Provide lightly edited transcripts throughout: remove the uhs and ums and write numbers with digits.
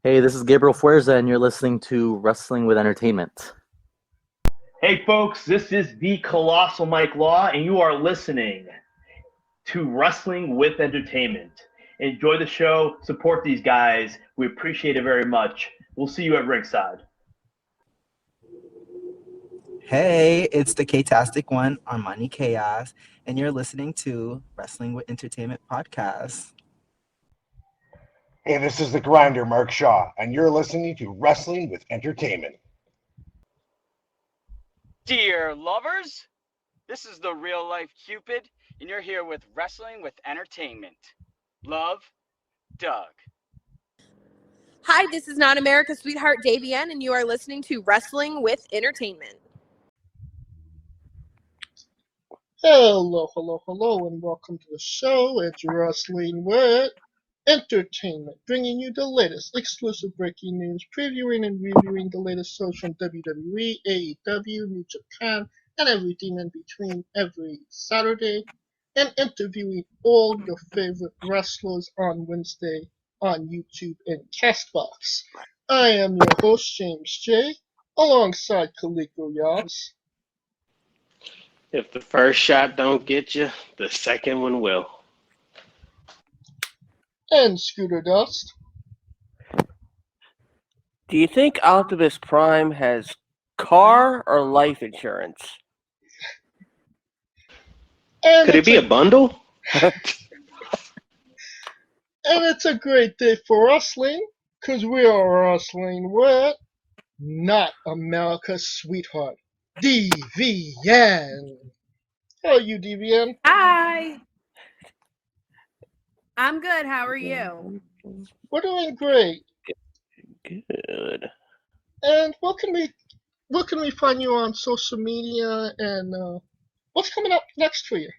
Hey, this is Gabriel Fuerza, and you're listening to Wrestling with Entertainment. Hey, folks, this is the Colossal Mike Law, and you are listening to Wrestling with Entertainment. Enjoy the show. Support these guys. We appreciate it very much. We'll see you at ringside. Hey, it's the K-tastic one, Armani Chaos, and you're listening to Wrestling with Entertainment podcast. Hey, this is the Grinder, Mark Shaw, and you're listening to Wrestling with Entertainment. Dear lovers, this is the real life Cupid, and you're here with Wrestling with Entertainment. Love, Doug. Hi, this is Not America's Sweetheart Davienne, and you are listening to Wrestling with Entertainment. Hello, and welcome to the show. It's Wrestling with Entertainment, bringing you the latest exclusive breaking news, previewing and reviewing the latest shows from WWE, AEW, New Japan, and everything in between every Saturday, and interviewing all your favorite wrestlers on Wednesday on YouTube and Castbox. I am your host, James J., alongside Coleco Yas. If the first shot don't get you, the second one will. And Scooter Dust. Do you think Optimus Prime has car or life insurance? And Could it be a bundle? And it's a great day for wrestling, because we are wrestling with Not America's Sweetheart, Davienne. How are you, Davienne? Hi. I'm good. How are you? We're doing great. Good. And what can we find you on social media, and what's coming up next for you?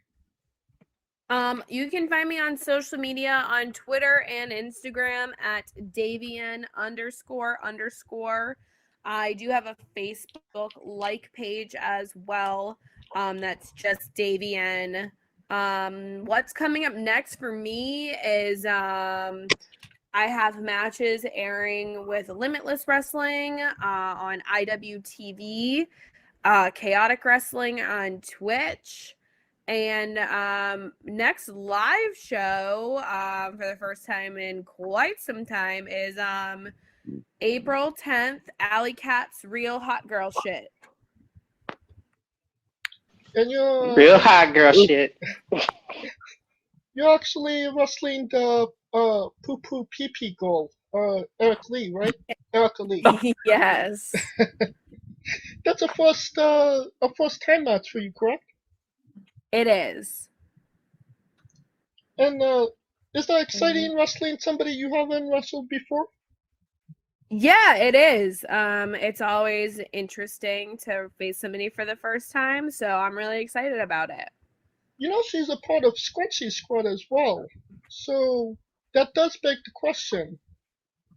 You can find me on social media on Twitter and Instagram at Davienne __. I do have a Facebook like page as well. That's just Davienne. What's coming up next for me is I have matches airing with Limitless Wrestling on IWTV, Chaotic Wrestling on Twitch. And next live show for the first time in quite some time is April 10th, Alley Cat's Real Hot Girl Shit. And you're Real hot girl shit. You're actually wrestling the Poo Poo Pee Pee Girl, Eric Lee, right? Erica Lee. Yes. That's a first time match for you, correct? It is. And is that exciting, wrestling somebody you haven't wrestled before? Yeah, it is. It's always interesting to face somebody for the first time, so I'm really excited about it. You know, she's a part of Scrunchy Squad as well. So that does beg the question.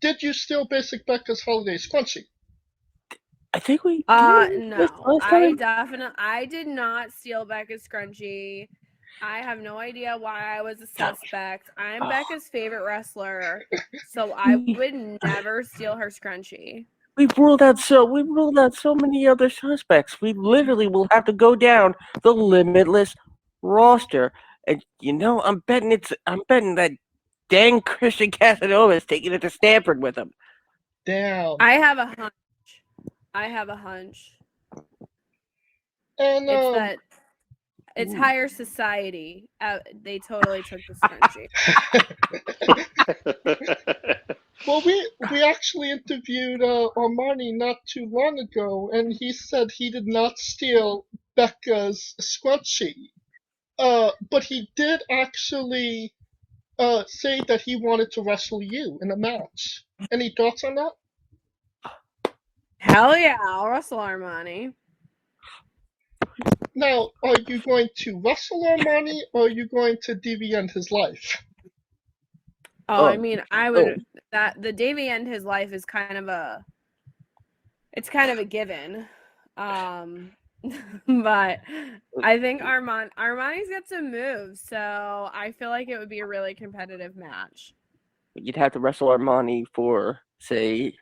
Did you steal Basic Becca's Holiday Scrunchy? I think we no. I did not steal Becca's scrunchie. I have no idea why I was a suspect. I'm Becca's favorite wrestler, so I would never steal her scrunchie. We've ruled out so many other suspects. We literally will have to go down the Limitless roster. And I'm betting that dang Christian Casanova is taking it to Stanford with him. Damn. I have a hunch. And it's higher society. They totally took the scrunchie. Well, we actually interviewed Armani not too long ago, and he said he did not steal Becca's scrunchie. But he did actually say that he wanted to wrestle you in a match. Any thoughts on that? Hell yeah, I'll wrestle Armani. Now, are you going to wrestle Armani, or are you going to DV his life? I mean, I would that the Davey end his life is kind of a given. But I think Armani's got some moves, so I feel like it would be a really competitive match. You'd have to wrestle Armani for say,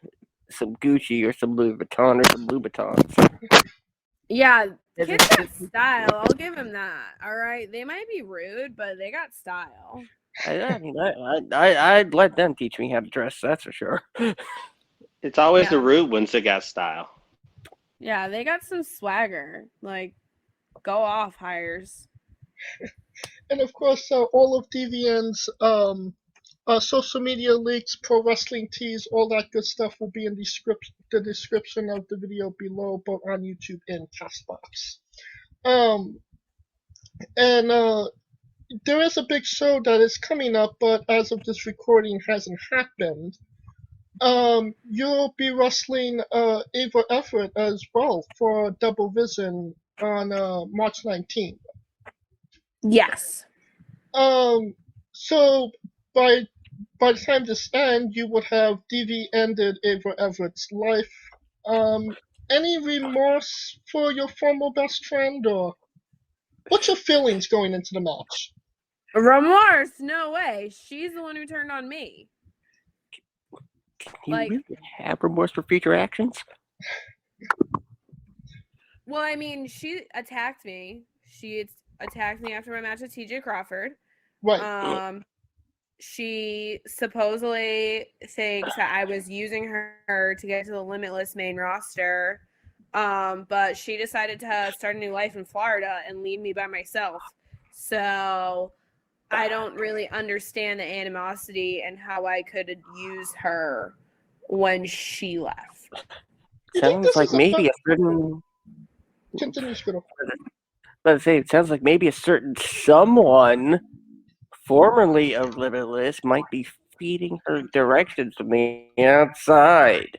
some Gucci or some Louis Vuitton or some Louboutins. Yeah, kids got style. I'll give him that. All right, they might be rude, but they got style. I'd let them teach me how to dress. That's for sure. It's always the Yeah. rude ones that got style. Yeah, they got some swagger. Like, go off, hires. And of course, all of Davienne's social media links, pro wrestling tees, all that good stuff will be in the description of the video below, both on YouTube and Castbox. And there is a big show that is coming up, but as of this recording, hasn't happened. You'll be wrestling Ava Everett as well for Double Vision on March 19th. Yes. So by the time this ends, you would have DV ended Ava Everett's life. Any remorse for your former best friend, or what's your feelings going into the match? Remorse? No way. She's the one who turned on me. Can you really have remorse for future actions? Well, I mean, she attacked me. She attacked me after my match with TJ Crawford. Right. She supposedly thinks that I was using her to get to the Limitless main roster. But she decided to start a new life in Florida and leave me by myself. So I don't really understand the animosity and how I could use her when she left. Sounds like maybe a certain. Continue, Squirtle. Let's say it sounds like maybe a certain someone, formerly of Limitless, might be feeding her directions from the outside.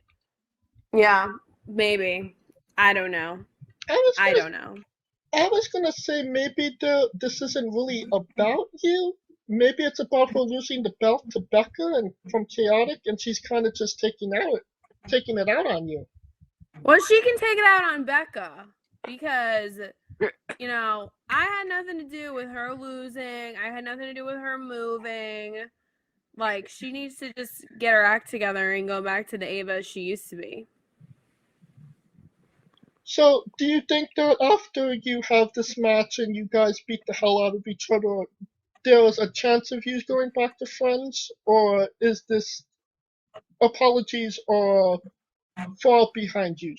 Yeah, maybe. I don't know. I don't know. I was gonna say maybe this isn't really about you. Maybe it's about her losing the belt to Becca and from Chaotic, and she's kind of just taking it out on you. Well, she can take it out on Becca because, you know, I had nothing to do with her losing. I had nothing to do with her moving. Like, she needs to just get her act together and go back to the Ava she used to be. So, do you think that after you have this match and you guys beat the hell out of each other, there's a chance of you going back to friends, or is this apologies or fall behind you?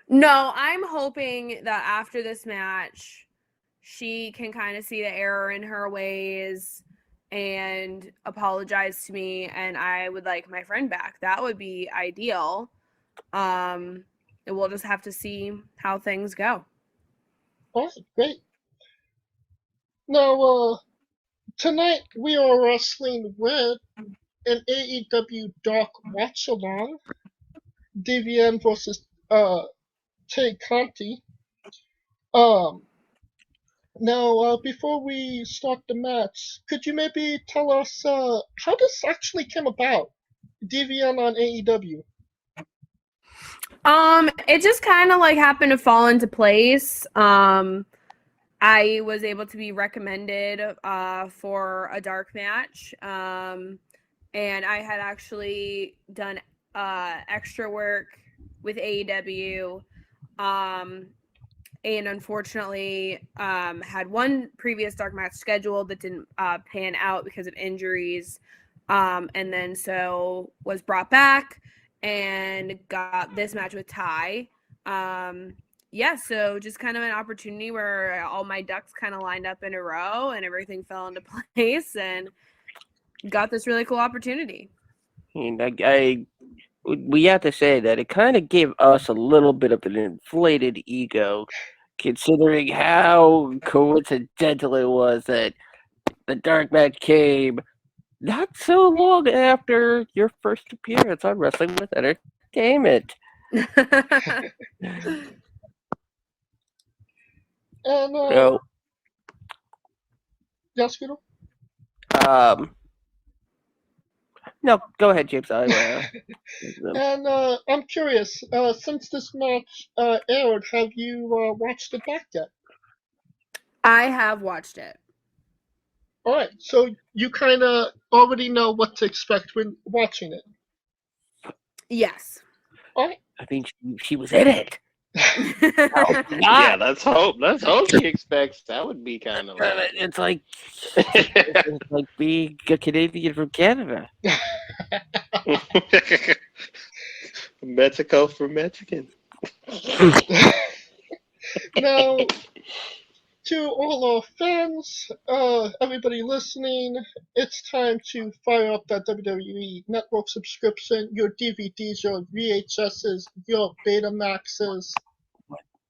No, I'm hoping that after this match, she can kind of see the error in her ways and apologize to me, and I would like my friend back. That would be ideal. We'll just have to see how things go. All right, great. Now, tonight we are wrestling with an AEW Dark Watch Along, Davienne versus Tay Conti. Now, before we start the match, could you maybe tell us how this actually came about? Davienne on AEW. It just kind of like happened to fall into place. I was able to be recommended for a dark match. And I had actually done extra work with AEW. And unfortunately had one previous dark match scheduled that didn't pan out because of injuries. And then so was brought back and got this match with Ty. Yeah, so just kind of an opportunity where all my ducks kind of lined up in a row and everything fell into place and got this really cool opportunity. And we have to say that it kind of gave us a little bit of an inflated ego, considering how coincidental it was that the dark match came not so long after your first appearance on Wrestling with Entertainment. And yes, Squirtle? No, go ahead, James. And I'm curious, since this match aired, have you watched it back yet? I have watched it. All right, so you kind of already know what to expect when watching it. Yes. Alright. I think she was in it. Yeah, let's hope. Let's hope she expects. That would be kind of like. It's like being a Canadian from Canada. Mexico for Mexican. Now, to all our fans, everybody listening, it's time to fire up that WWE Network subscription, your DVDs, your VHSs, your Betamaxes,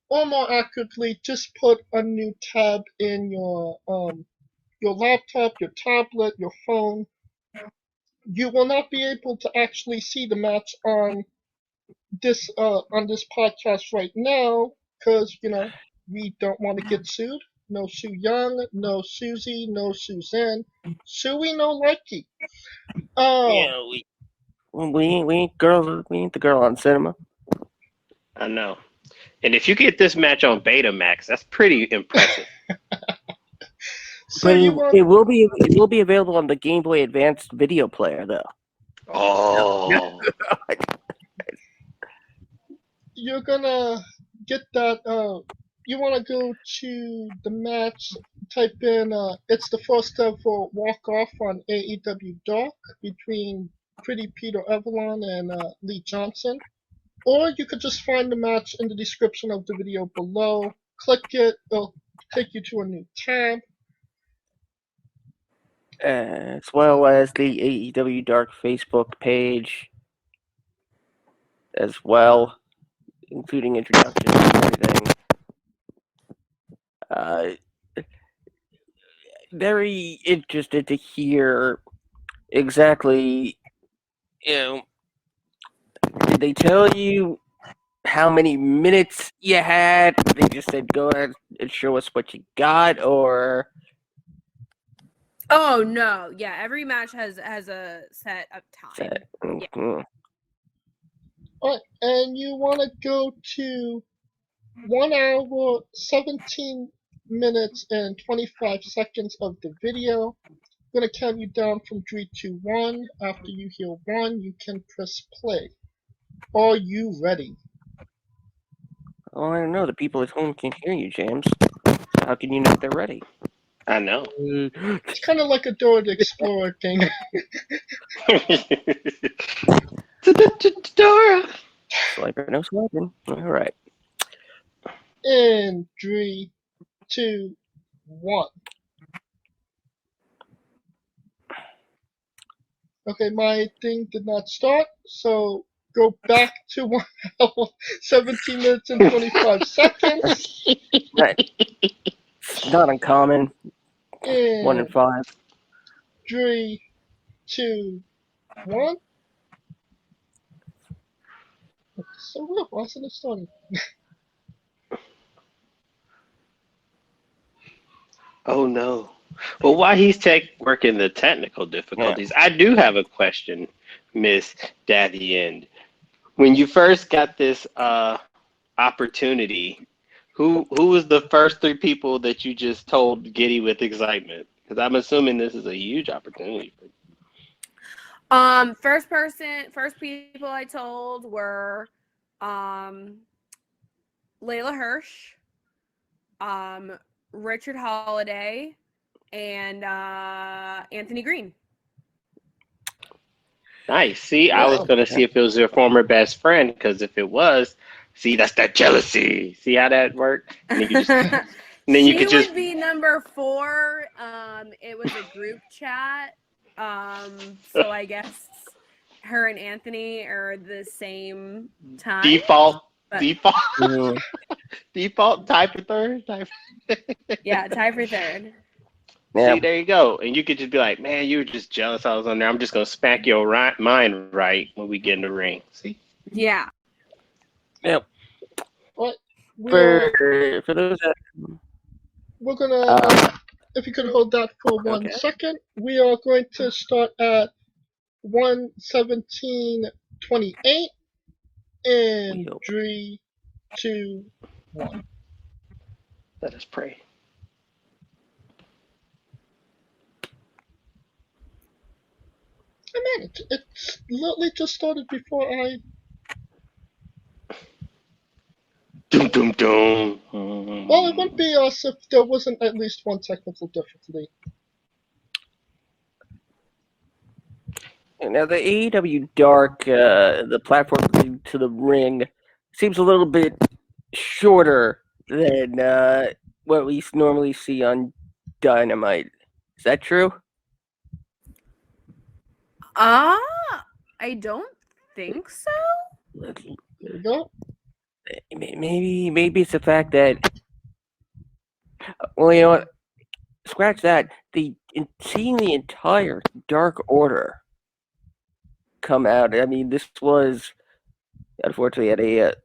or more accurately, just put a new tab in your laptop, your tablet, your phone. You will not be able to actually see the match on this podcast right now, because we don't want to get sued. No Sue Young, no Susie, no Suzanne. Suey no likey. Yeah, we ain't the girl on cinema. I know. And if you get this match on Betamax, that's pretty impressive. So But you want it will be available on the Game Boy Advanced video player though. Oh. you're gonna get that you want to go to the match, type in it's the first ever walk off on AEW Dark between Pretty Peter Avalon and Lee Johnson, or you could just find the match in the description of the video below, click it, it'll take you to a new tab. As well as the AEW Dark Facebook page as well, including introductions and everything. Very interested to hear exactly, did they tell you how many minutes you had? They just said, go ahead and show us what you got, or... Oh no, yeah. Every match has a set of time. Yeah. Mm-hmm. Alright, and you want to go to 1 hour, 17 minutes, and 25 seconds of the video. I'm going to count you down from 3, 2, 1. After you hear 1, you can press play. Are you ready? Oh, I don't know. The people at home can hear you, James. How can you know if they're ready? I know. It's kind of like a Dora the Explorer thing. Dora. Swiper, no swiping. All right. In 3, 2, 1. Okay, my thing did not start, so go back to 1 hour, 17 minutes, and 25 seconds. It's not uncommon. 1 in 5. 3, 2, 1. So real, why isn't it starting? Oh no. Well, while he's working the technical difficulties, I do have a question, Miss Davienne. When you first got this opportunity, who was the first 3 people that you just told giddy with excitement? Because I'm assuming this is a huge opportunity. First people I told were Layla Hirsch, Richard Holiday, and Anthony Green. Nice. See, I was going to see if it was your former best friend, because if it was, see, that's that jealousy. See how that worked? And then you could would be number 4. It was a group chat. So I guess her and Anthony are the same time. Default. Mm. Default tie for third. Yeah, tie for third. Yeah. See, there you go. And you could just be like, man, you were just jealous I was on there. I'm just going to smack your mind right when we get in the ring. See? Yeah. Yep. What? For those that... We're going to, if you could hold that for 1 second, we are going to start at 1:17:28 in 3, 2, 1. Let us pray. I mean, it literally just started before I Doom, doom, doom. Well, it wouldn't be us if there wasn't at least one technical difficulty. Now the AEW Dark, the platform to the ring, seems a little bit shorter than what we normally see on Dynamite. Is that true? I don't think so. There we go. Maybe it's the fact that, well, you know what? Scratch that. Seeing the entire Dark Order come out. I mean, this was unfortunately at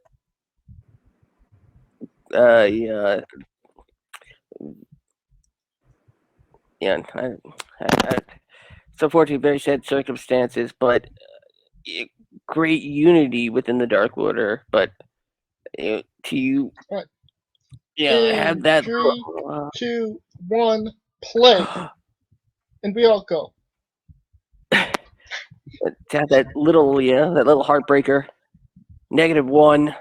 it's unfortunately very sad circumstances, but great unity within the Dark Order. But to Right. have that. 3, 2, 1, play, and we all go. To have that little heartbreaker. -1.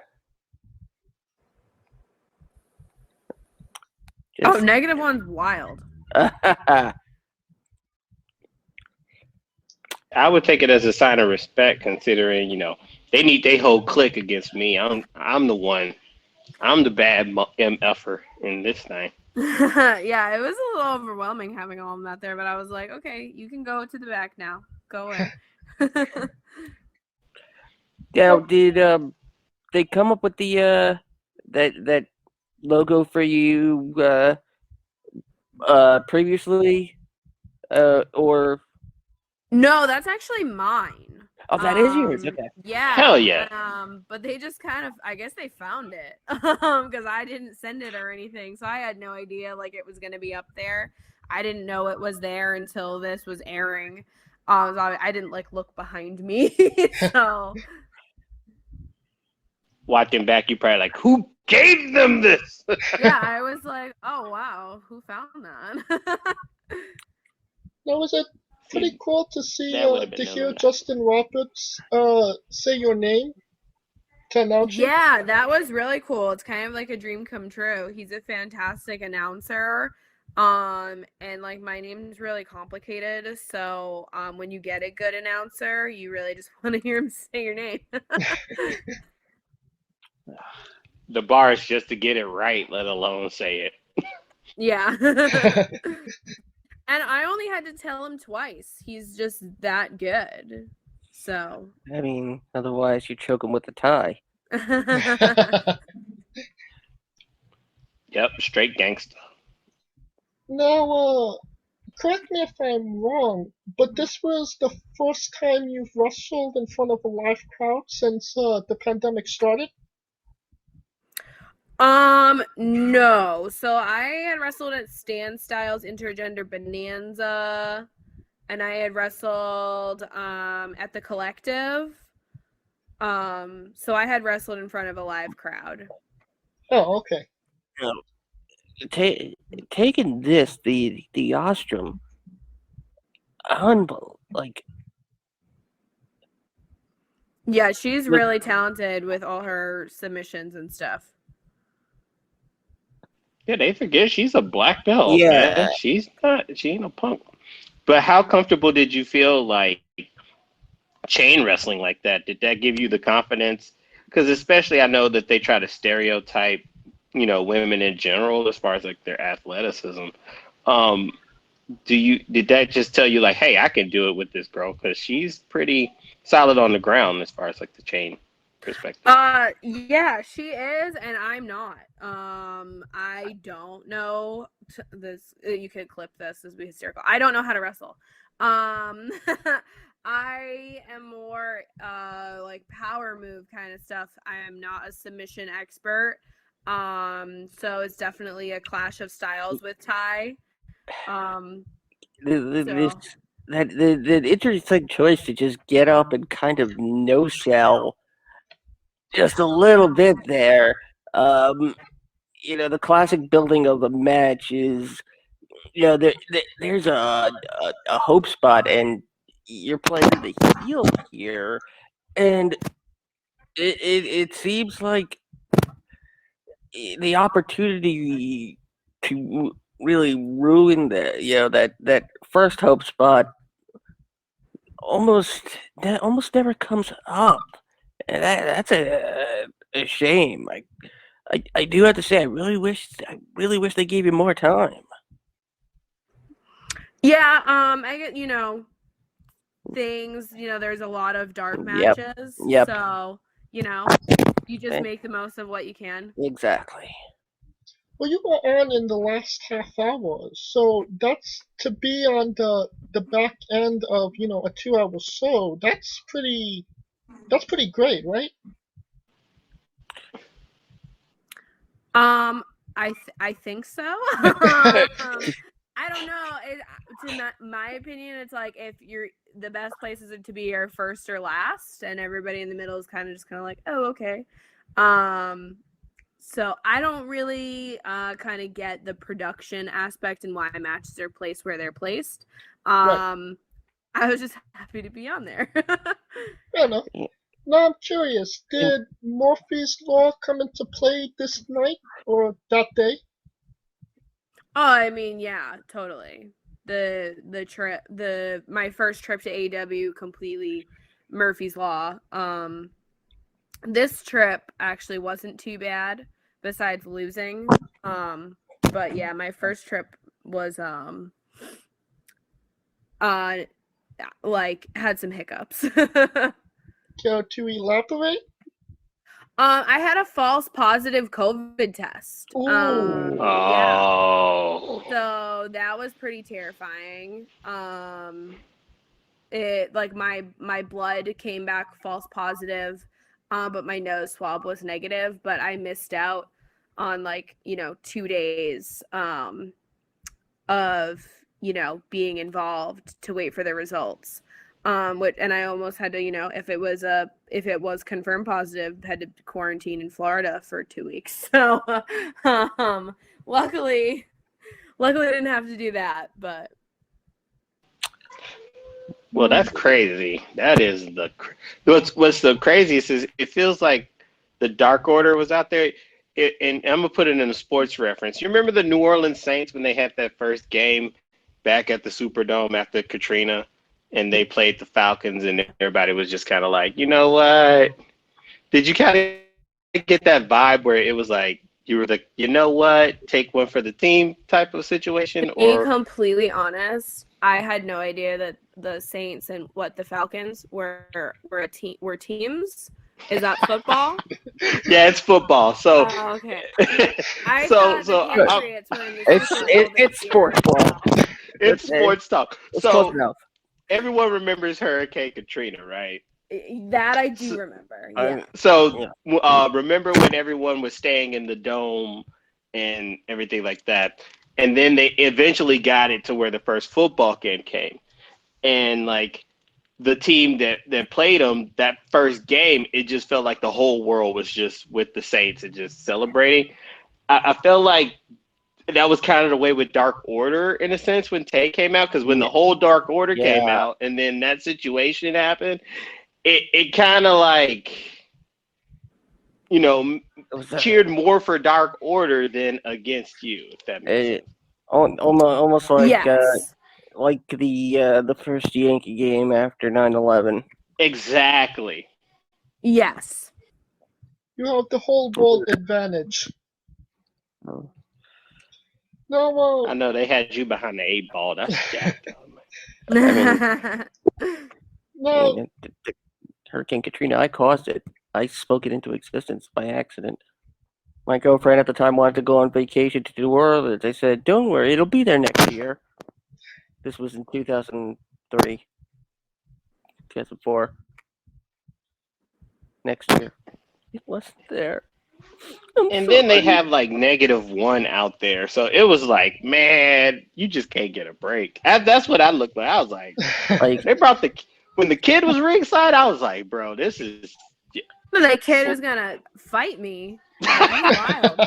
-1's wild. I would take it as a sign of respect, considering they need their whole clique against me. I'm the one. I'm the bad MFer in this thing. Yeah, it was a little overwhelming having all of them out there, but I was like, okay, you can go to the back now. Go away. Now, did they come up with the that logo for you previously, or? No, that's actually mine. Oh, that is yours. Okay. Yeah. Hell yeah. But they just kind of, I guess they found it because I didn't send it or anything, so I had no idea like it was gonna be up there. I didn't know it was there until this was airing. So I didn't like look behind me. So Watching back, you probably like, who gave them this? yeah, I was like, oh wow, who found that? Now, was it pretty cool to see That would've been to hear known. Justin Roberts say your name to announce you? Yeah, that was really cool. It's kind of like a dream come true. He's a fantastic announcer. And like my name's really complicated, so when you get a good announcer, you really just want to hear him say your name. The bar is just to get it right, let alone say it. Yeah. And I only had to tell him twice. He's just that good. So I mean, otherwise you choke him with a tie. Yep, straight gangsta. Now, correct me if I'm wrong, but this was the first time you've wrestled in front of a live crowd since the pandemic started? No. So I had wrestled at Stan Styles Intergender Bonanza, and I had wrestled at the Collective. So I had wrestled in front of a live crowd. Oh, okay. Taking this, the Ostrom, Yeah, she's really talented with all her submissions and stuff. Yeah, they forget she's a black belt. Yeah. Man. She ain't a punk. But how comfortable did you feel like chain wrestling like that? Did that give you the confidence? Because especially I know that they try to stereotype, women in general as far as like their athleticism. Did that just tell you like, hey, I can do it with this girl because she's pretty solid on the ground as far as like the chain perspective? Yeah, she is, and I'm not. I don't know this. You could clip this. This would be hysterical. I don't know how to wrestle. I am more like power move kind of stuff. I am not a submission expert. So it's definitely a clash of styles with Ty. The interesting choice to just get up and kind of no sell just a little bit there. The classic building of a match is, there's a hope spot, and you're playing the heel here, and it seems like the opportunity to really ruin that first hope spot almost never comes up. And that's a shame. I do have to say I really wish they gave you more time. Yeah, I get, things, there's a lot of dark Yep. matches. Yep. So, you just make the most of what you can. Exactly. Well, you were on in the last half hour, so that's to be on the back end of a 2 hour show. That's pretty great, right? I think so. I don't know. To my opinion, it's like if you're the best places to be are first or last, and everybody in the middle is kind of like, oh, okay. So I don't really kind of get the production aspect and why matches are placed where they're placed. Right. I was just happy to be on there. Fair enough. Now I'm curious, did Murphy's Law come into play this night or that day? Oh, I mean, yeah, totally. My first trip to AEW completely Murphy's Law. This trip actually wasn't too bad besides losing. But yeah, my first trip was had some hiccups. Care to elaborate? I had a false positive COVID test. Ooh. Yeah. Oh. So that was pretty terrifying. It my blood came back false positive, but my nose swab was negative. But I missed out on 2 days of being involved to wait for the results. And I almost had to, if it was confirmed positive, had to quarantine in Florida for 2 weeks. So, luckily I didn't have to do that, but. Well, that's crazy. That is what's the craziest is it feels like the Dark Order was out there. And I'm gonna put it in a sports reference. You remember the New Orleans Saints when they had that first game back at the Superdome after Katrina? And they played the Falcons, and everybody was just kind of like, you know what? Did you kind of get that vibe where it was like you were like, you know what? Take one for the team type of situation? To be completely honest, I had no idea that the Saints and the Falcons were teams. Is that football? Yeah, it's football. So okay. I thought the Patriots were in the it's sports ball. It's sports talk. It's close enough. Everyone remembers Hurricane Katrina, right? That I do remember. Yeah. Remember when everyone was staying in the dome and everything like that, and then they eventually got it to where the first football game came, and the team that played them that first game, it just felt like the whole world was just with the Saints and just celebrating. I felt like that was kind of the way with Dark Order in a sense when Tay came out, because when the whole Dark Order came out and then that situation happened, it kind of cheered more for Dark Order than against you, if that makes sense. Almost like yes. Like the first Yankee game after 9/11. Exactly. Yes. You have the whole world advantage. Oh. No, I know they had you behind the 8 ball. That's jacked up. no. Hurricane Katrina, I caused it. I spoke it into existence by accident. My girlfriend at the time wanted to go on vacation to New Orleans. I said, "Don't worry, it'll be there next year." This was in 2003, 2004. Next year, it wasn't there. And then they have -1 out there, so it was like, man, you just can't get a break. That's what I looked like. I was like they brought when the kid was ringside, I was like, bro, this is. The kid was gonna fight me. Wild.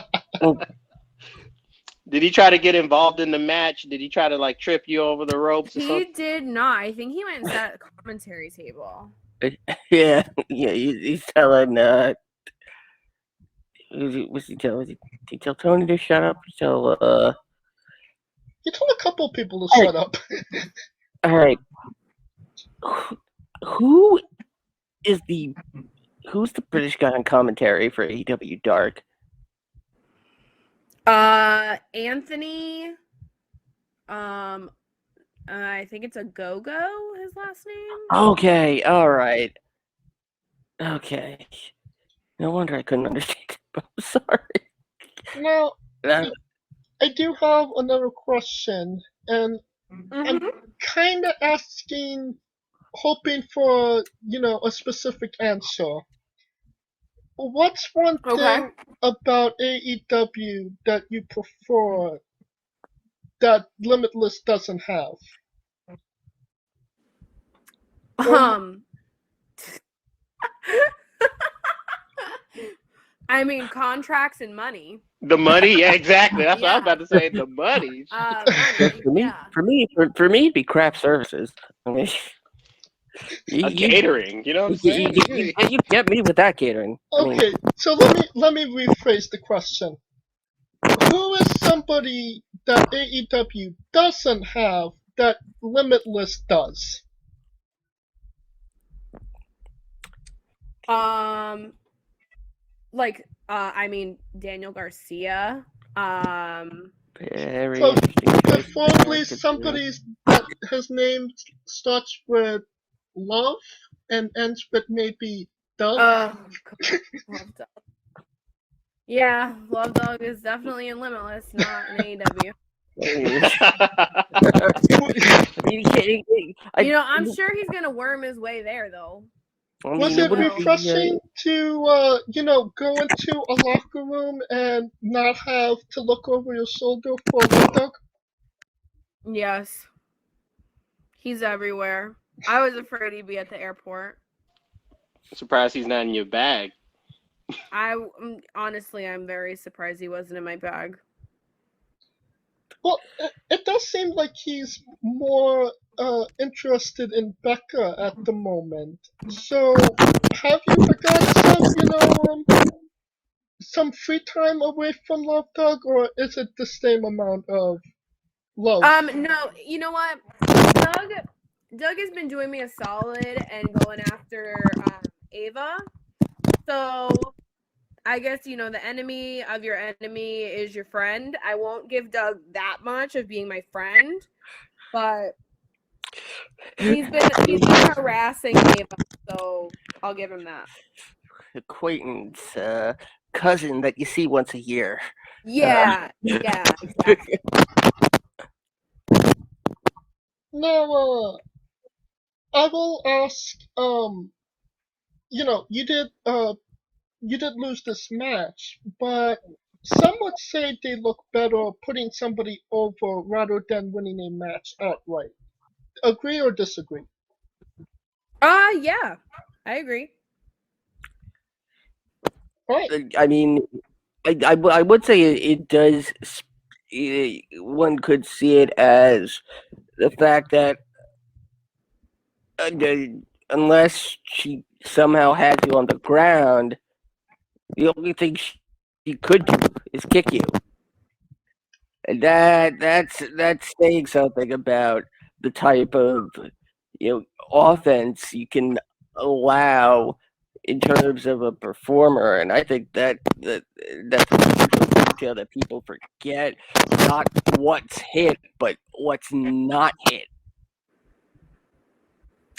Did he try to get involved in the match? Did he try to trip you over the ropes? He did not. I think he went and sat at the commentary table. Yeah, he's telling. Was he tell Tony to shut up? Tell You told a couple people to Hey. shut up. All right. Who is who's the British guy on commentary for AEW Dark? Anthony. I think it's a Go-Go, his last name. Okay, all right. Okay. No wonder I couldn't understand. I'm sorry. Now, Uh, I do have another question, and I'm kind of asking, hoping for, a specific answer. What's one thing about AEW that you prefer that Limitless doesn't have? I mean, contracts and money. The money, yeah, exactly. That's what I was Yeah. about to say. The money. Money, for me, it'd be craft services. I mean, Catering. You know what I'm saying? You get me with that catering. Okay, so let me rephrase the question. Who is somebody that AEW doesn't have that Limitless does? I mean, Daniel Garcia. Very So, interesting. preferably somebody that his name starts with Love and ends with maybe Doug. Love Dog. Yeah, Love Dog is definitely in Limitless, not in AEW. I'm sure he's gonna worm his way there, though. Was it refreshing to, go into a locker room and not have to look over your shoulder for Love Dog? Yes. He's everywhere. I was afraid he'd be at the airport. Surprised he's not in your bag. Honestly, I'm very surprised he wasn't in my bag. Well, it does seem like he's more interested in Becca at the moment. So, have you gotten some free time away from Love Dog, or is it the same amount of love? No, you know what? Doug has been doing me a solid and going after Ava. So I guess, the enemy of your enemy is your friend. I won't give Doug that much of being my friend, but he's been harassing Ava, so I'll give him that. Acquaintance, cousin that you see once a year. Yeah, yeah, exactly. Now, I will ask, you did lose this match, but some would say they look better putting somebody over rather than winning a match outright. Agree or disagree? Yeah, I agree. Right. I mean, I would say it does. One could see it as the fact that unless she somehow has you on the ground, the only thing she could do is kick you. And that's saying something about the type of offense you can allow in terms of a performer. And I think that's a detail that people forget. Not what's hit, but what's not hit.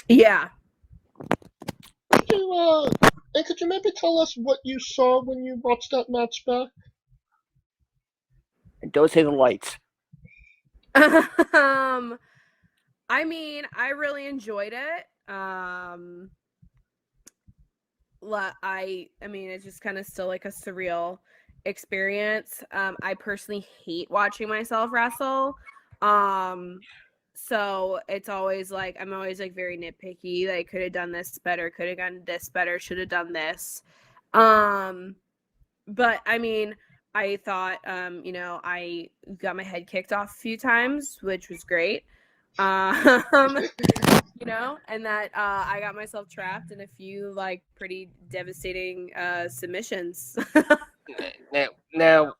Yeah. Could you maybe tell us what you saw when you watched that match back? And don't say the lights. I mean, I really enjoyed it. I mean, it's just kind of still like a surreal experience. I personally hate watching myself wrestle. So it's always like, I'm always like very nitpicky. Like, could have done this better, could have done this better, should have done this. But I mean, I thought, I got my head kicked off a few times, which was great. And that I got myself trapped in a few like pretty devastating submissions. Now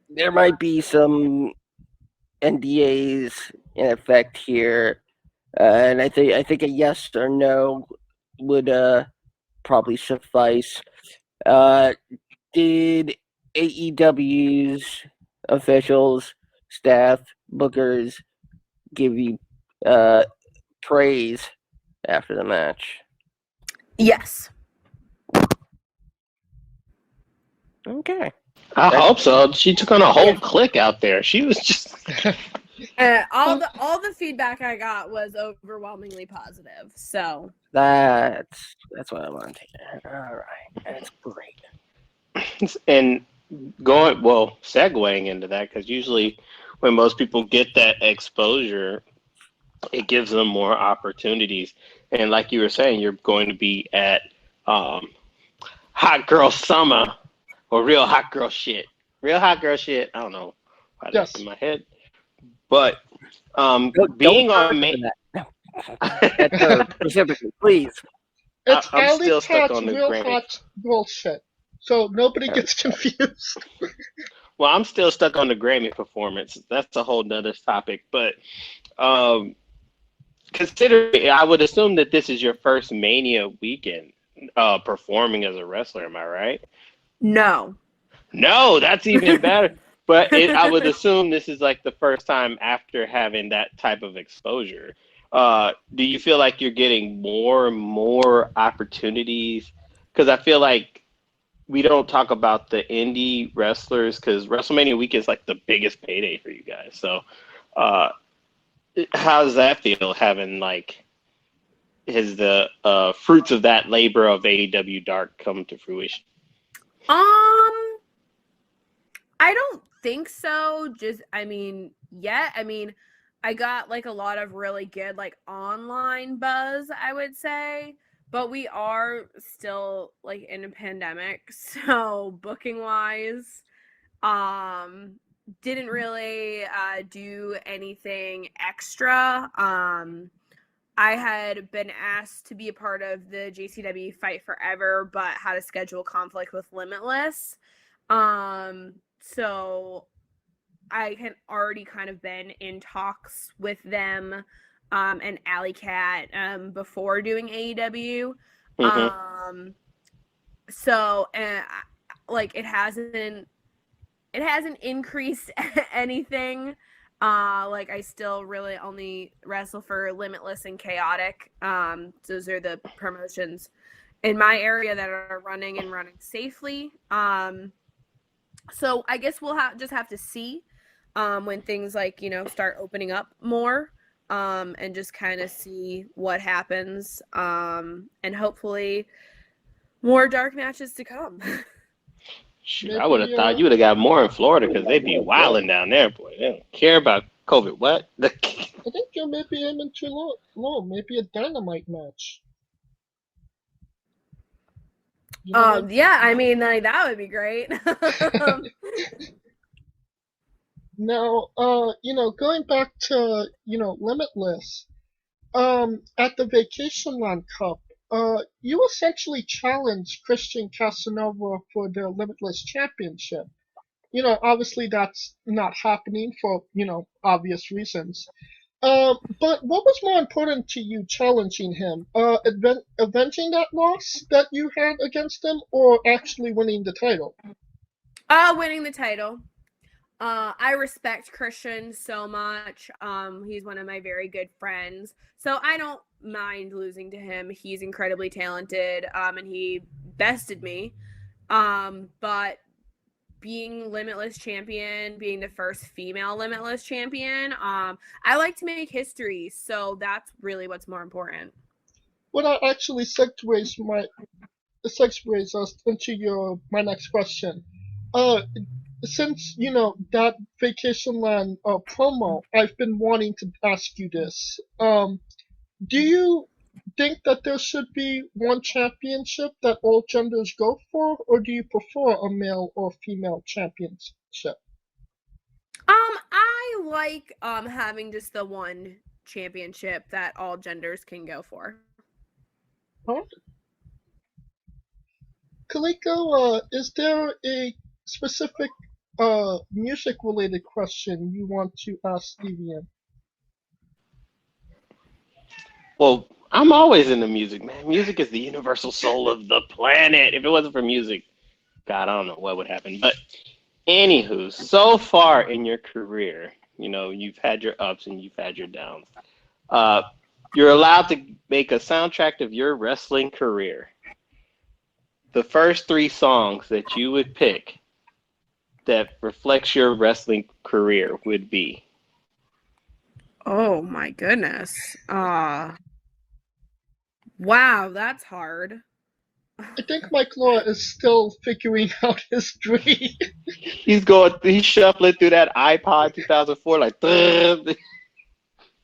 there might be some NDAs in effect here, and I think a yes or no would probably suffice. Uh, did AEW's officials, staff, bookers give you praise after the match? Yes. Okay. I hope so. She took on a whole clique out there. She was just. All the feedback I got was overwhelmingly positive. So That's what I wanted to hear. All right, that's great. And segueing into that, because usually when most people get that exposure, it gives them more opportunities. And like you were saying, you're going to be at Hot Girl Summer or Real Hot Girl Shit. Real Hot Girl Shit. I don't know why that's in my head. But being on main. Specifically, please. It's I'm Alley still stuck Cat's on the Real Grammy. Hot bullshit. So nobody gets confused. Well, I'm still stuck on the Grammy performance. That's a whole nother topic. But considering, I would assume that this is your first Mania weekend performing as a wrestler. Am I right? no. No, that's even better. But I would assume this is like the first time after having that type of exposure. Do you feel like you're getting more and more opportunities? Because I feel like we don't talk about the indie wrestlers because WrestleMania weekend is like the biggest payday for you guys. So, how does that feel having like the fruits of that labor of AEW Dark come to fruition? I don't think so. I got like a lot of really good like online buzz, I would say, but we are still like in a pandemic, so booking wise, didn't really do anything extra. I had been asked to be a part of the JCW Fight Forever, but had a schedule conflict with Limitless. So I had already kind of been in talks with them and Alley Cat before doing AEW. Mm-hmm. Like it hasn't increased anything. Like I still really only wrestle for Limitless and Chaotic. Those are the promotions in my area that are running safely. So I guess we'll just have to see when things like, start opening up more and just kind of see what happens. And hopefully more dark matches to come. Shoot, I would have thought you would have got more in Florida because they'd be wilding down there, boy. They don't care about COVID. What? I think you may be aiming too low. Maybe a Dynamite match. Yeah, I mean, like, that would be great. Now, going back to, Limitless, at the Vacation Land Cup, you essentially challenged Christian Casanova for the Limitless Championship. Obviously that's not happening for, obvious reasons. But what was more important to you challenging him? Avenging that loss that you had against him or actually winning the title? Winning the title. I respect Christian so much. He's one of my very good friends. So I don't mind losing to him. He's incredibly talented, and he bested me. But being Limitless champion, being the first female Limitless champion, I like to make history. So that's really what's more important. Well, that actually segues us into my next question. Since that Vacation Land promo, I've been wanting to ask you this. Do you think that there should be one championship that all genders go for, or do you prefer a male or female championship? I like having just the one championship that all genders can go for. Huh? Coleco, is there a specific music-related question you want to ask Davienne? Well, I'm always into music, man. Music is the universal soul of the planet. If it wasn't for music, God, I don't know what would happen. But anywho, so far in your career, you've had your ups and you've had your downs. You're allowed to make a soundtrack of your wrestling career. The first 3 songs that you would pick that reflects your wrestling career would be. Oh my goodness. Wow, that's hard. I think Mike Law is still figuring out his dream. He's shuffling through that iPod 2004 like.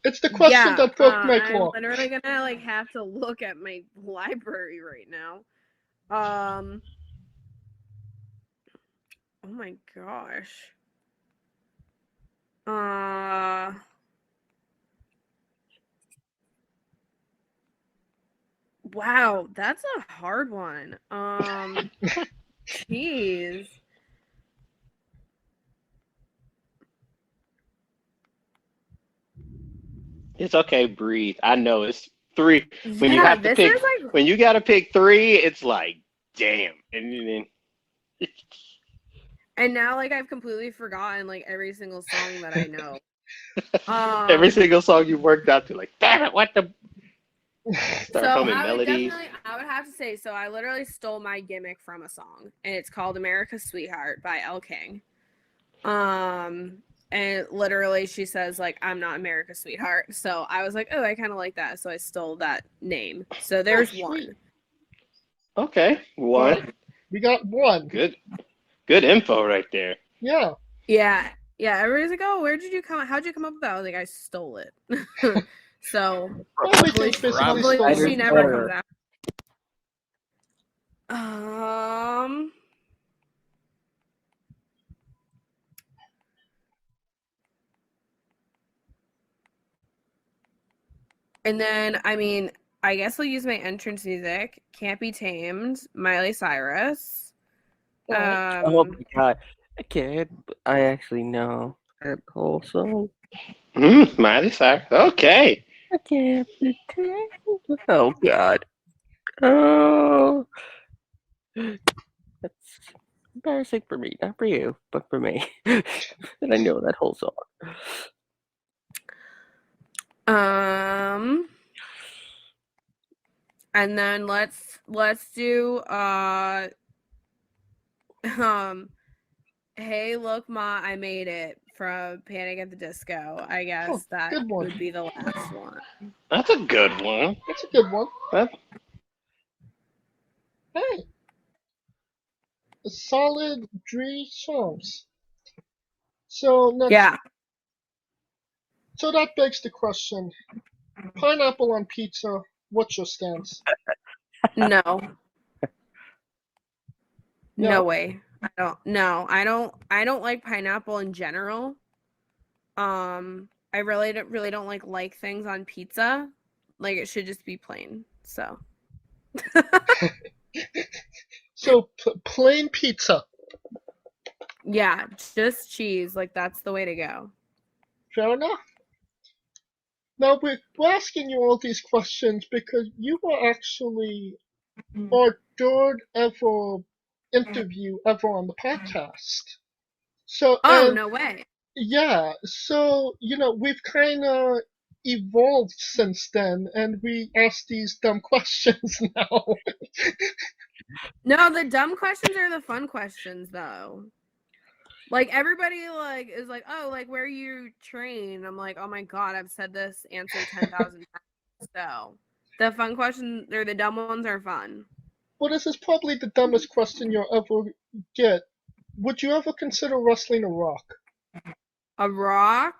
It's the question that broke Mike I'm Law. literally gonna have to look at my library right now. Oh my gosh. Wow, that's a hard one. Jeez. It's okay, breathe. I know it's 3. When you Yeah, have to this pick, is like, when you got to pick 3, it's like, damn. And and now I've completely forgotten every single song that I know. every single song you worked out to, like, damn it, what the? Start humming I melodies. would have to say, so I literally stole my gimmick from a song, and it's called America's Sweetheart by Elle King. And literally she says I'm not America's sweetheart. So I was like, oh, I kind of like that. So I stole that name. So there's one. Okay, 1. We got 1. Good info right there. Yeah. Yeah. Everybody's like, oh, how'd you come up with that? I was like, I stole it. So hopefully she never comes out. And then, I guess I'll use my entrance music. Can't Be Tamed, Miley Cyrus. Oh my god. I actually know that whole song. Miley Cyrus. Okay. I can't be tamed. Oh god. Oh. That's embarrassing for me, not for you, but for me. And I know that whole song. And then let's do Hey Look Ma, I Made It from Panic at the Disco. I guess that would be the last one. That's a good one. That's a good one. Hey. A solid 3 songs. So next, yeah. So that begs the question: pineapple on pizza. What's your stance? No. No way. I don't like pineapple in general. I really don't like things on pizza. It should just be plain. So. So plain pizza. Yeah, just cheese. That's the way to go. Fair enough. Now we're asking you all these questions because you were actually our 3rd ever interview ever on the podcast. So no way. Yeah, so we've kind of evolved since then, and we ask these dumb questions now. No, the dumb questions are the fun questions, though. Everybody is like, oh, where you train? I'm like, oh my god, I've said this answer 10,000 times. So the fun questions or the dumb ones are fun. Well, this is probably the dumbest question you'll ever get. Would you ever consider wrestling a Rock? A Rock?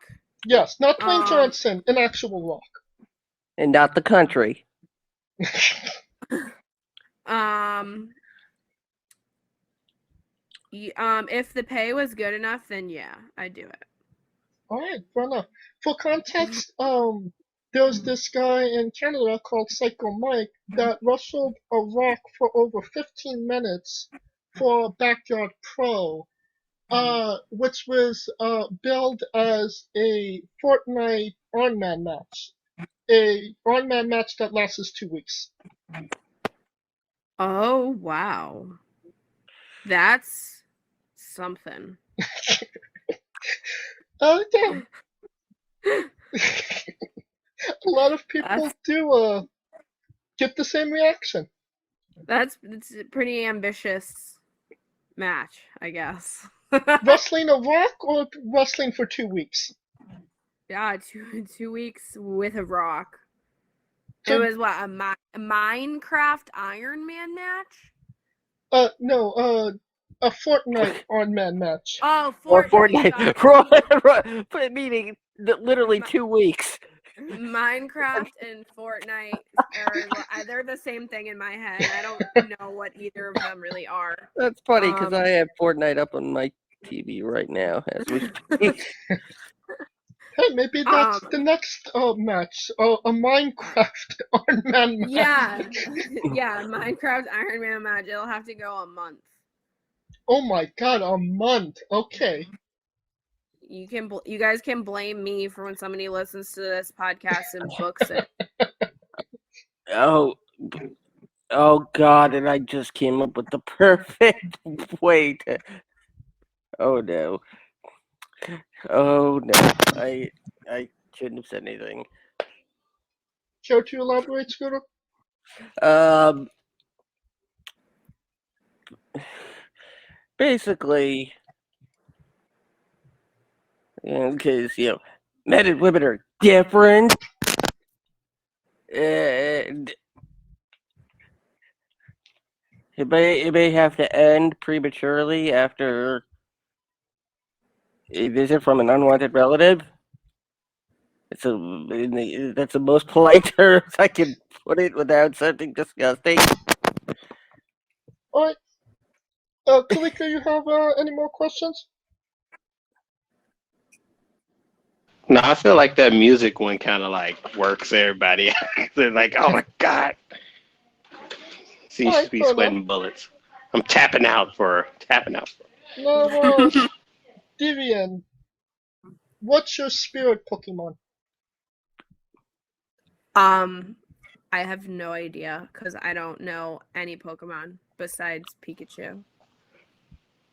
Yes, not Dwayne Johnson, an actual Rock. And not the country. If the pay was good enough, then yeah, I'd do it. All right, fair enough. For context, there's this guy in Canada called Psycho Mike that wrestled a Rock for over 15 minutes for a Backyard Pro, which was billed as a Fortnite on-man match. A on-man match that lasts 2 weeks. Oh, wow. That's something. Yeah. A lot of people do get the same reaction. It's a pretty ambitious match, I guess. Wrestling a rock or wrestling for 2 weeks? Yeah, 2 weeks with a rock. So- It was what, a Minecraft Iron Man match? No, a Fortnite on-man match. Oh, Or Fortnite. Fortnite. Meaning literally 2 weeks. Minecraft and Fortnite they're the same thing in my head. I don't know what either of them really are. That's funny because I have Fortnite up on my TV right now as we speak. Hey, maybe that's the next match. A Minecraft on-man match. Yeah, Minecraft Iron Man match. It'll have to go a month. Oh my god, a month. Okay. You guys can blame me for when somebody listens to this podcast and books it. Oh God! And I just came up with the perfect way to. Oh no! I shouldn't have said anything. Care to elaborate, Scooter? Basically, because men and women are different, and it may have to end prematurely after a visit from an unwanted relative. That's the most polite terms I can put it without something disgusting. Alright. Coleco, you have any more questions? No, I feel like that music one kind of like works everybody. They're like, oh my god. See, Alright, be fair sweating bullets. I'm tapping out. Now, Davienne, what's your spirit Pokemon? I have no idea because I don't know any Pokemon besides Pikachu.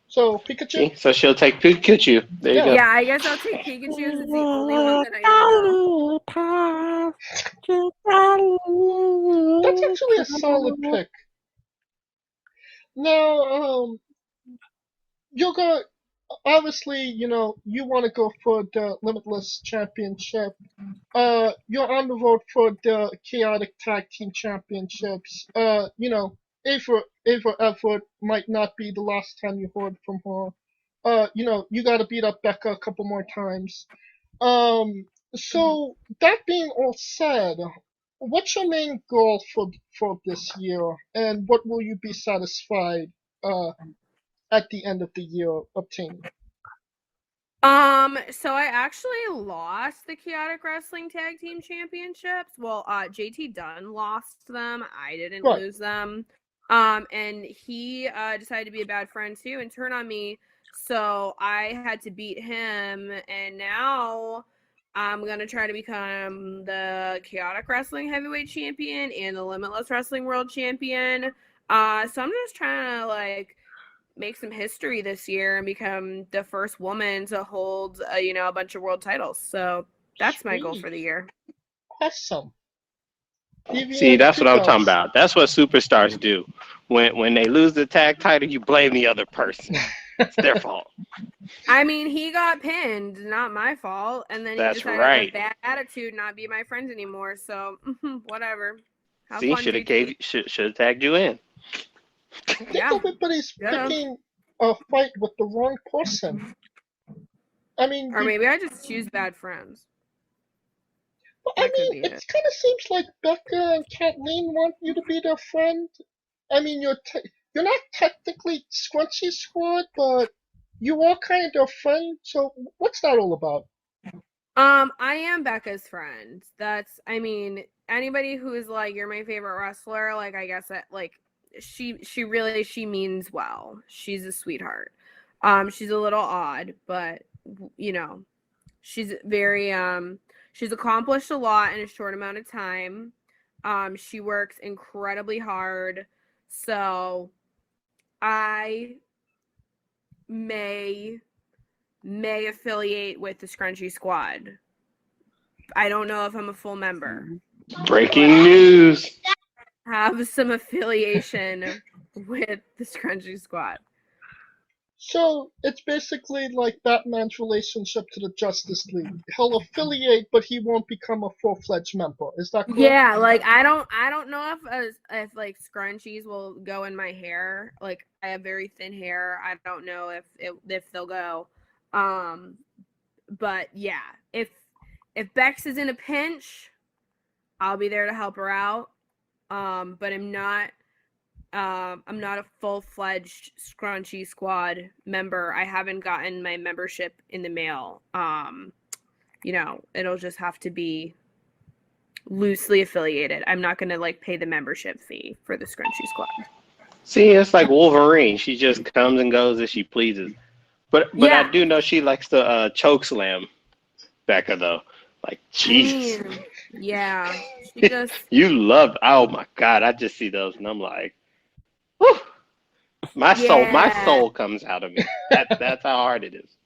So, Pikachu? See? So she'll take Pikachu. There you go. Yeah, I guess I'll take Pikachu because it's the only one that I know. That's actually a solid pick. Now, you'll go. Obviously, you want to go for the Limitless Championship. You're on the road for the Chaotic Tag Team Championships. Ava Everett might not be the last time you heard from her. You got to beat up Becca a couple more times. So that being all said, what's your main goal for this year, and what will you be satisfied at the end of the year obtaining? So I actually lost the Chaotic Wrestling Tag Team Championships. Well, JT Dunn lost them. I didn't lose them. And he decided to be a bad friend too and turn on me. So I had to beat him, and now I'm gonna try to become the Chaotic Wrestling Heavyweight Champion and the Limitless Wrestling World Champion. So I'm just trying to make some history this year and become the first woman to hold a bunch of world titles. So that's my goal for the year. Awesome. See, that's what I'm talking about. That's what superstars do. When they lose the tag title, you blame the other person. It's their fault. I mean, he got pinned, not my fault, and then he decided to have bad attitude, not be my friend anymore. So whatever. See, should have tagged you in. I think everybody's picking a fight with the wrong person. I mean, or maybe I just choose bad friends. Well, I mean, it kind of seems like Becca and Kathleen want you to be their friend. I mean, you're not technically Scrunchy Squad, but you are kind of their friend. So, what's that all about? I am Becca's friend. Anybody who is you're my favorite wrestler, I guess that she means well. She's a sweetheart. She's a little odd, but you know, she's very she's accomplished a lot in a short amount of time. She works incredibly hard. So I may affiliate with the Scrunchy Squad. I don't know if I'm a full member. Breaking news. Have some affiliation with the Scrunchy Squad. So it's basically like Batman's relationship to the Justice League. He'll affiliate, but he won't become a full-fledged member. Is that correct? Yeah, like I don't know if like scrunchies will go in my hair. Like I have very thin hair. I don't know if they'll go. But yeah, if Bex is in a pinch, I'll be there to help her out. But I'm not a full-fledged Scrunchy Squad member. I haven't gotten my membership in the mail. You know, it'll just have to be loosely affiliated. I'm not gonna like pay the membership fee for the Scrunchy Squad. See, it's like Wolverine. She just comes and goes as she pleases. But Yeah. I do know she likes to choke slam Becca though. Like Jesus. Yeah, she just You love. Oh my God! I just see those and I'm like, whew. My soul comes out of me. That's how hard it is.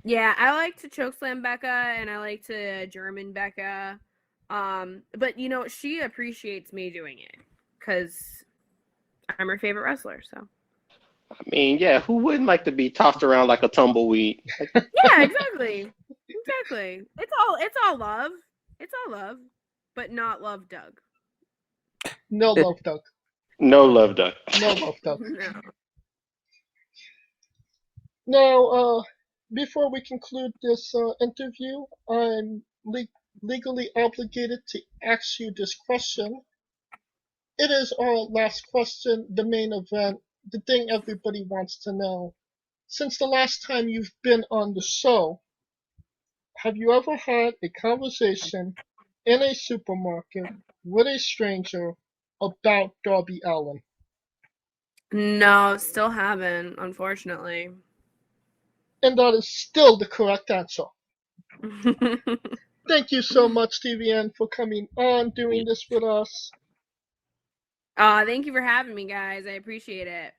yeah. I like to chokeslam Becca and I like to German Becca. But you know she appreciates me doing it because I'm her favorite wrestler. So I mean, yeah, who wouldn't like to be tossed around like a tumbleweed? yeah, exactly. It's all love. It's all love, but not love, Doug. No love, Doug. No love, Doug. No love, Doug. No. Now, before we conclude this interview, I'm legally obligated to ask you this question. It is our last question, the main event, the thing everybody wants to know. Since the last time you've been on the show, have you ever had a conversation in a supermarket with a stranger about Darby Allin? No, still haven't, unfortunately. And that is still the correct answer. Thank you so much, Davienne, for coming on, doing this with us. Thank you for having me, guys. I appreciate it.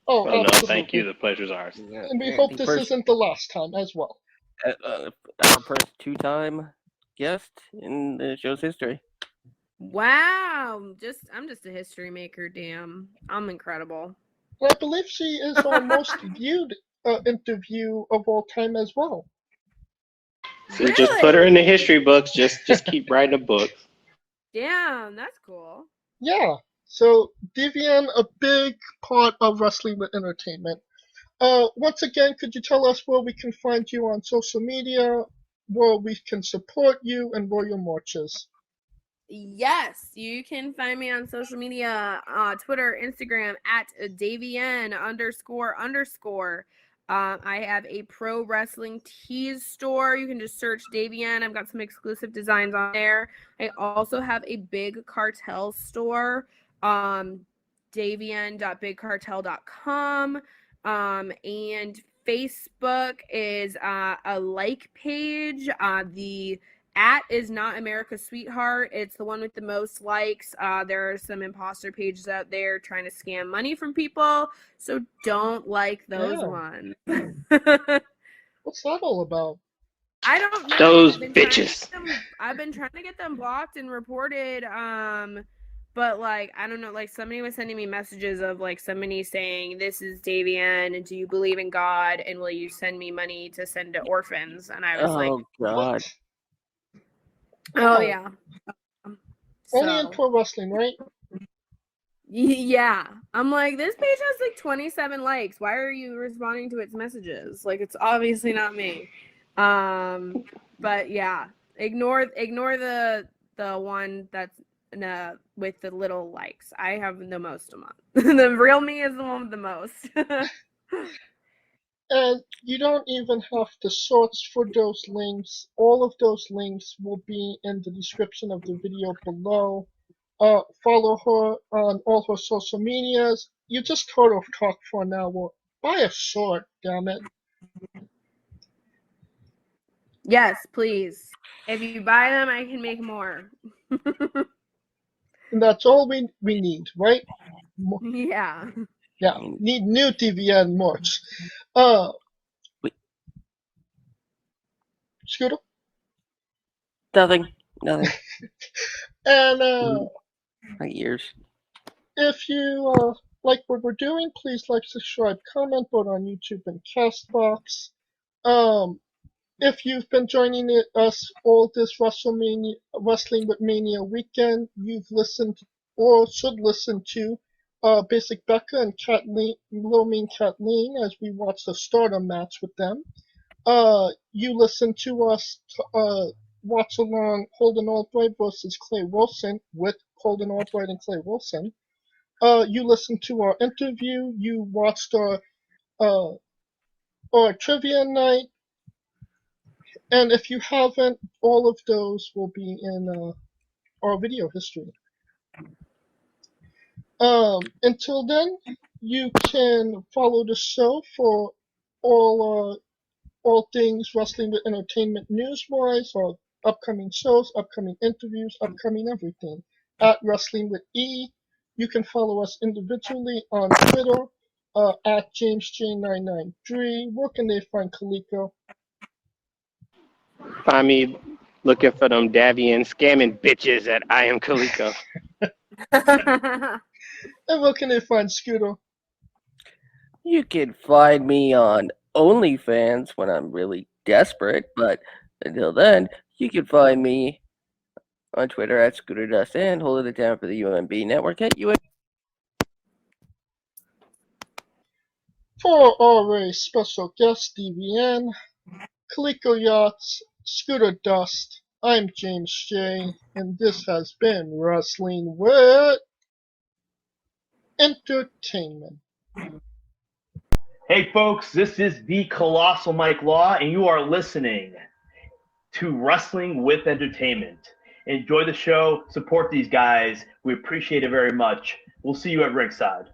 Oh, Well, no, absolutely. thank you. The pleasure's ours. And we hope this isn't the last time as well. Our first two-time guest in the show's history. Wow, I'm just a history maker. Damn, I'm incredible. I believe she is our most viewed interview of all time as well. So just put her in the history books. Just keep writing a book. Damn, that's cool. Yeah. So Davienne, a big part of Wrestling with Entertainment. Once again, could you tell us where we can find you on social media, where we can support you, and where your merch is? Yes, you can find me on social media, Twitter, Instagram at Davienne __. I have a pro wrestling tees store. You can just search Davienne. I've got some exclusive designs on there. I also have a Big Cartel store, Davienne.bigcartel.com. And Facebook is a like page. The is not America's Sweetheart. It's the one with the most likes. There are some imposter pages out there trying to scam money from people, so don't like those ones. What's that all about? I don't know. Those bitches. I've been trying to get them blocked and reported. But like I don't know. Like somebody was sending me messages of like somebody saying, "This is Davienne, and do you believe in God? And will you send me money to send to orphans?" And I was like, "Oh God." Oh yeah. Only in pro wrestling, right? Yeah. I'm like, this page has like 27 likes. Why are you responding to its messages? Like it's obviously not me. But yeah, ignore the one that's with the little likes. I have the most amount. The real me is the one with the most. And you don't even have to search for those links. All of those links will be in the description of the video below. Follow her on all her social medias. You just heard her talk for an hour. Buy a sword, damn it. Yes, please. If you buy them, I can make more. And that's all we need, right? Yeah. Yeah, need new TVN merch. Wait. Scooter? Nothing. And My ears. if you like what we're doing, please like, subscribe, comment, both on YouTube and Castbox. If you've been joining us all this WrestleMania, Wrestling with Mania weekend, you've listened or should listen to Basic Becca and Kathleen, Low Mean Kathleen, as we watch the Stardom match with them. You listen to us watch along Holden Albright versus Clay Wilson with Holden Albright and Clay Wilson. You listened to our interview. You watched our trivia night. And if you haven't, all of those will be in our video history. Until then, you can follow the show for all things wrestling with entertainment news-wise, or upcoming shows, upcoming interviews, upcoming everything at Wrestling with E. You can follow us individually on Twitter at JamesJ993. Where can they find Coleco? Find me looking for them Davienne scamming bitches at I Am Coleco. And where can they find Scooter? You can find me on OnlyFans when I'm really desperate, but until then, you can find me on Twitter at ScooterDust and holding it down for the UMB network at UMB. For our very special guest, DVN, Coleco Yachts, Scooter Dust, I'm James J, and this has been Wrestling with Entertainment. Hey, folks, this is the Colossal Mike Law, and you are listening to Wrestling with Entertainment. Enjoy the show. Support these guys. We appreciate it very much. We'll see you at ringside.